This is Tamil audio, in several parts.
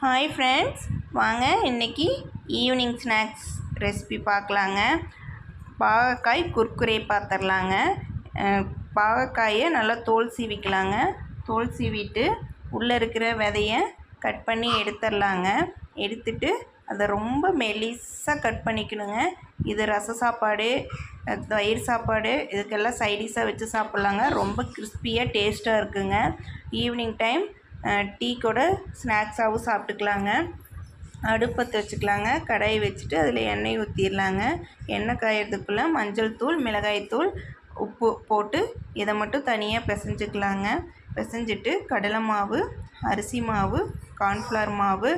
ஹாய் ஃப்ரெண்ட்ஸ், வாங்க இன்றைக்கி ஈவினிங் ஸ்நாக்ஸ் ரெசிபி பார்க்கலாங்க. பாகக்காய் குர்குரே பார்த்துடலாங்க. பாகக்காயை நல்லா தோல் சீவிக்கலாங்க. தோல் சீவிட்டு உள்ளே இருக்கிற விதையை கட் பண்ணி எடுத்துடலாங்க. எடுத்துட்டு அதை ரொம்ப மெலிசாக கட் பண்ணிக்கணுங்க. இது ரச சாப்பாடு, தயிர் சாப்பாடு, இதுக்கெல்லாம் சைடிஷாக வச்சு சாப்பிட்லாங்க. ரொம்ப கிறிஸ்பியாக டேஸ்ட்டாக இருக்குங்க. ஈவினிங் டைம் டீ கூட ஸ்நாக்ஸாகவும் சாப்பிட்டுக்கலாங்க. அடுப்பத்தை வச்சுக்கலாங்க. கடாயை வச்சுட்டு அதில் எண்ணெய் ஊற்றிடலாங்க. எண்ணெய் காயறதுக்குள்ளே மஞ்சள் தூள், மிளகாய்த்தூள், உப்பு போட்டு இதை மட்டும் தனியாக பிசைஞ்சிக்கலாங்க. பிசைஞ்சிட்டு கடலை மாவு, அரிசி மாவு, கார்ன்ஃப்ளவர் மாவு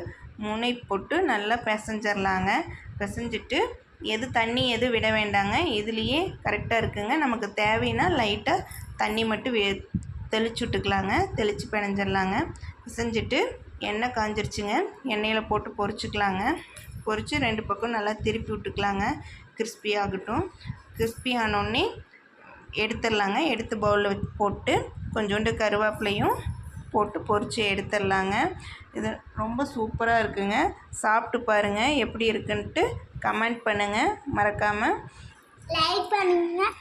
3 போட்டு நல்லா பிசைஞ்சிடலாங்க. பிசைஞ்சிட்டு தண்ணி எது விட வேண்டாங்க. இதுலேயே கரெக்டாக இருக்குங்க. நமக்கு தேவைன்னா லைட்டாக தண்ணி மட்டும் தெளிச்சு விட்டுக்கலாங்க. தெளித்து பிணைஞ்சிடலாங்க. பிசைஞ்சிட்டு எண்ணெய் காஞ்சிருச்சுங்க. எண்ணெயில் போட்டு பொரிச்சிக்கலாங்க. பொரித்து 2 பக்கம் நல்லா திருப்பி விட்டுக்கலாங்க. கிறிஸ்பி ஆகட்டும். கிறிஸ்பி ஆனோடனே எடுத்துடலாங்க. எடுத்து பவுலில் போட்டு கொஞ்சோண்டு கருவேப்பிலையும் போட்டு பொரித்து எடுத்துடலாங்க. இது ரொம்ப சூப்பராக இருக்குங்க. சாப்பிட்டு பாருங்கள், எப்படி இருக்குன்ட்டு கமெண்ட் பண்ணுங்கள். மறக்காமல் லைக் பண்ணுங்கள்.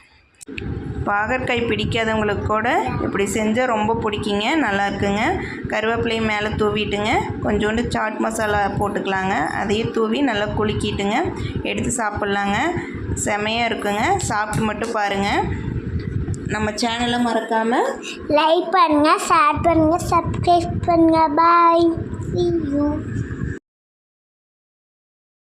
பாகற்காய் பிடிக்காதவங்களுக்கு கூட இப்படி செஞ்சால் ரொம்ப பிடிக்குங்க. நல்லா இருக்குங்க. கருவேப்பிலையும் மேலே தூவிட்டுங்க. கொஞ்சோண்டு சாட் மசாலா போட்டுக்கலாங்க. அதையும் தூவி நல்லா குலுக்கிட்டுங்க எடுத்து சாப்பிட்லாங்க. செமையாக இருக்குங்க. சாப்பிட்டு மட்டும் பாருங்கள். நம்ம சேனலை மறக்காமல் லைக் பண்ணுங்கள், ஷேர் பண்ணுங்கள், சப்ஸ்கிரைப் பண்ணுங்கள். பாய், see you.